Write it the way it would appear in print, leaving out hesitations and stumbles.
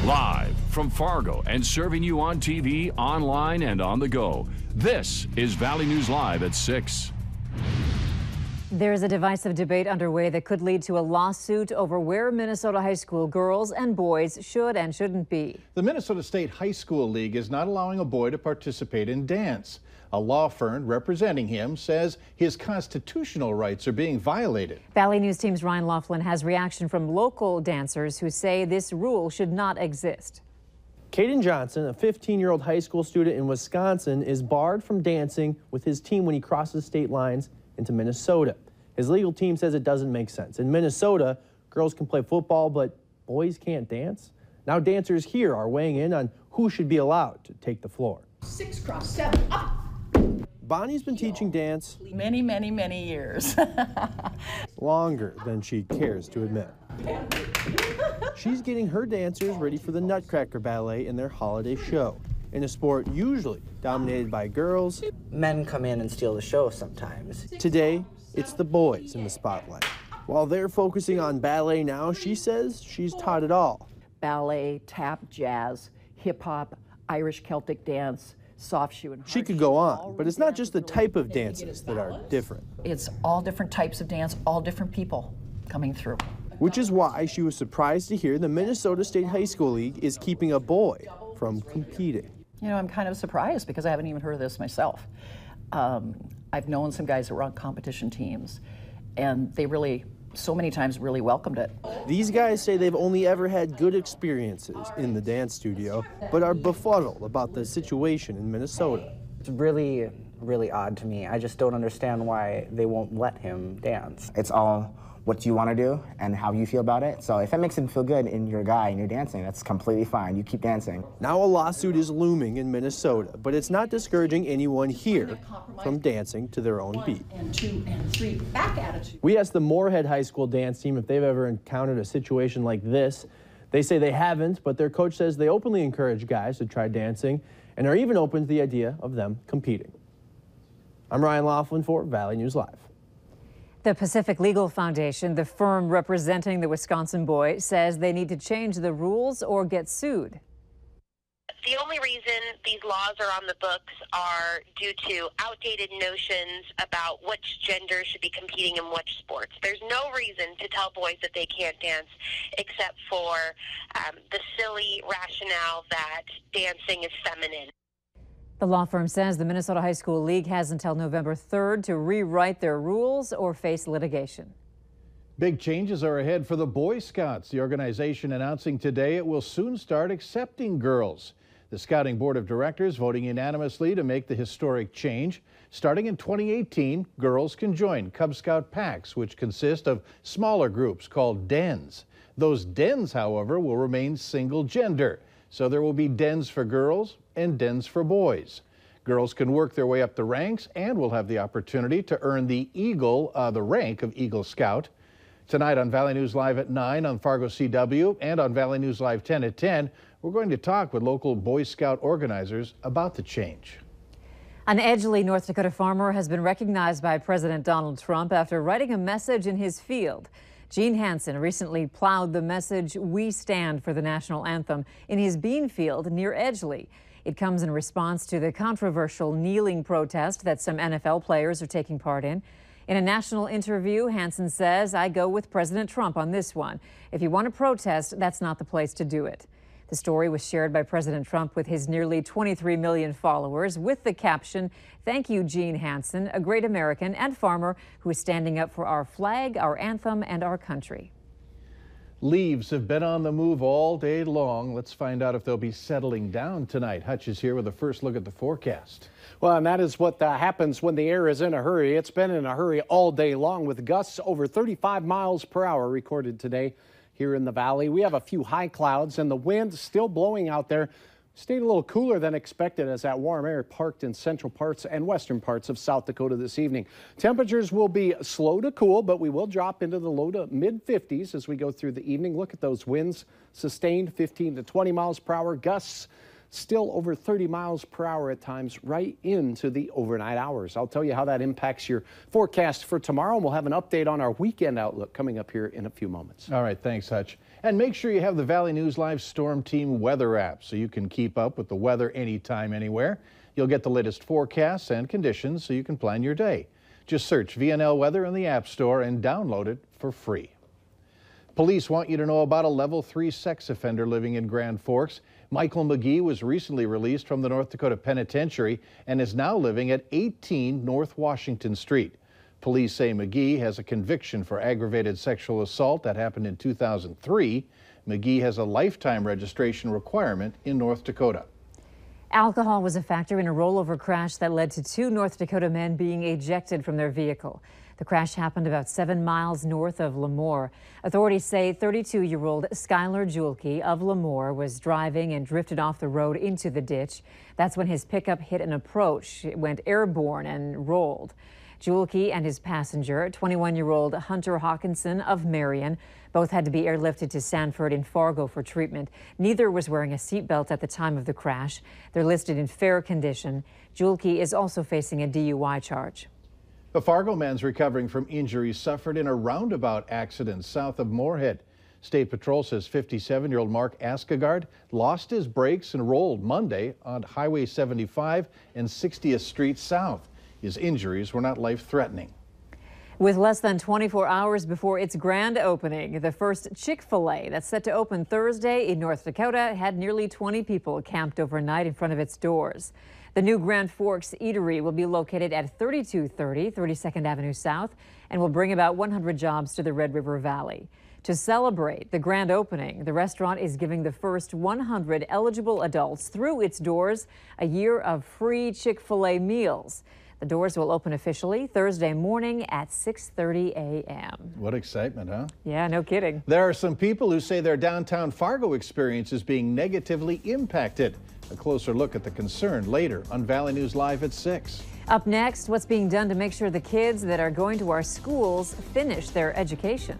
Live from Fargo and serving you on TV, online, and on the go. This is Valley News Live at 6. There is a divisive debate underway that could lead to a lawsuit over where Minnesota high school girls and boys should and shouldn't be. The Minnesota State High School League is not allowing a boy to participate in dance. A law firm representing him says his constitutional rights are being violated. Valley News Team's Ryan Laughlin has reaction from local dancers who say this rule should not exist. Caden Johnson, a 15-year-old high school student in Wisconsin, is barred from dancing with his team when he crosses state lines into Minnesota. His legal team says it doesn't make sense. In Minnesota, girls can play football, but boys can't dance. Now dancers here are weighing in on who should be allowed to take the floor. 6 cross 7 up. Bonnie's been teaching dance many years. longer than she cares to admit. She's getting her dancers ready for the Nutcracker Ballet in their holiday show. In a sport usually dominated by girls, men come in and steal the show sometimes. Today, it's the boys in the spotlight. While they're focusing on ballet now, she says she's taught it all. Ballet, tap, jazz, hip-hop, Irish Celtic dance, soft shoe and hard She could go on, but it's not just the type of dances that are different. It's all different types of dance, all different people coming through. Which is why she was surprised to hear the Minnesota State High School League is keeping a boy from competing. You know, I'm kind of surprised because I haven't even heard of this myself. I've known some guys that were on competition teams, and they really, so many times, really welcomed it. These guys say they've only ever had good experiences in the dance studio, but are befuddled about the situation in Minnesota. It's really odd to me. I just don't understand why they won't let him dance. It's all what you want to do and how you feel about it. So if it makes him feel good and you're a guy and you're dancing, that's completely fine. You keep dancing. Now a lawsuit is looming in Minnesota, but it's not discouraging anyone here from dancing to their own beat. 1 and 2 and 3, back attitude. We asked the Moorhead High School dance team if they've ever encountered a situation like this. They say they haven't, but their coach says they openly encourage guys to try dancing and are even open to the idea of them competing. I'm Ryan Laughlin for Valley News Live. The Pacific Legal Foundation, the firm representing the Wisconsin boy, says they need to change the rules or get sued. The only reason these laws are on the books are due to outdated notions about which gender should be competing in which sports. There's no reason to tell boys that they can't dance except for the silly rationale that dancing is feminine. The law firm says the Minnesota High School League has until November 3rd to rewrite their rules or face litigation. Big changes are ahead for the Boy Scouts. The organization announcing today it will soon start accepting girls. The Scouting Board of Directors voting unanimously to make the historic change. Starting in 2018, girls can join Cub Scout packs, which consist of smaller groups called dens. Those dens, however, will remain single gender. So there will be dens for girls and dens for boys. Girls can work their way up the ranks and will have the opportunity to earn the rank of Eagle Scout. Tonight on Valley News Live at 9 on Fargo CW and on Valley News Live 10 at 10, we're going to talk with local Boy Scout organizers about the change. An Edgeley, North Dakota farmer has been recognized by President Donald Trump after writing a message in his field. Gene Hansen recently plowed the message, "We stand," for the national anthem in his bean field near Edgeley. It comes in response to the controversial kneeling protest that some NFL players are taking part in. In a national interview, Hansen says, "I go with President Trump on this one. If you want to protest, that's not the place to do it." The story was shared by President Trump with his nearly 23 million followers with the caption, "Thank you, Gene Hansen, a great American and farmer who is standing up for our flag, our anthem, and our country." Leaves have been on the move all day long. Let's find out if they'll be settling down tonight. Hutch is here with a first look at the forecast. Well, and that is what happens when the air is in a hurry. It's been in a hurry all day long with gusts over 35 miles per hour recorded today here in the valley. We have a few high clouds and the wind still blowing out there. Stayed a little cooler than expected as that warm air parked in central parts and western parts of South Dakota this evening. Temperatures will be slow to cool, but we will drop into the low to mid 50s as we go through the evening. Look at those winds, sustained 15 to 20 miles per hour, gusts still over 30 miles per hour at times right into the overnight hours. I'll tell you how that impacts your forecast for tomorrow, and we'll have an update on our weekend outlook coming up here in a few moments. All right, thanks, Hutch. And make sure you have the Valley News Live Storm Team weather app so you can keep up with the weather anytime, anywhere. You'll get the latest forecasts and conditions so you can plan your day. Just search VNL Weather in the App Store and download it for free. Police want you to know about a level 3 sex offender living in Grand Forks. Michael McGee was recently released from the North Dakota Penitentiary and is now living at 18 North Washington Street. Police say McGee has a conviction for aggravated sexual assault that happened in 2003. McGee has a lifetime registration requirement in North Dakota. Alcohol was a factor in a rollover crash that led to 2 North Dakota men being ejected from their vehicle. The crash happened about 7 miles north of Lemoore. Authorities say 32-year-old Skylar Julke of Lemoore was driving and drifted off the road into the ditch. That's when his pickup hit an approach. It went airborne and rolled. Julke and his passenger, 21-year-old Hunter Hawkinson of Marion, both had to be airlifted to Sanford in Fargo for treatment. Neither was wearing a seatbelt at the time of the crash. They're listed in fair condition. Julke is also facing a DUI charge. A Fargo man's recovering from injuries suffered in a roundabout accident south of Moorhead. State Patrol says 57-year-old Mark Askegard lost his brakes and rolled Monday on Highway 75 and 60th Street South. His injuries were not life-threatening. With less than 24 hours before its grand opening, the first Chick-fil-A that's set to open Thursday in North Dakota had nearly 20 people camped overnight in front of its doors. The new Grand Forks Eatery will be located at 3230 32nd Avenue South and will bring about 100 jobs to the Red River Valley. To celebrate the grand opening, the restaurant is giving the first 100 eligible adults through its doors a year of free Chick-fil-A meals. The doors will open officially Thursday morning at 6:30 a.m. What excitement, huh? Yeah, no kidding. There are some people who say their downtown Fargo experience is being negatively impacted. A closer look at the concern later on Valley News Live at 6. Up next, what's being done to make sure the kids that are going to our schools finish their education.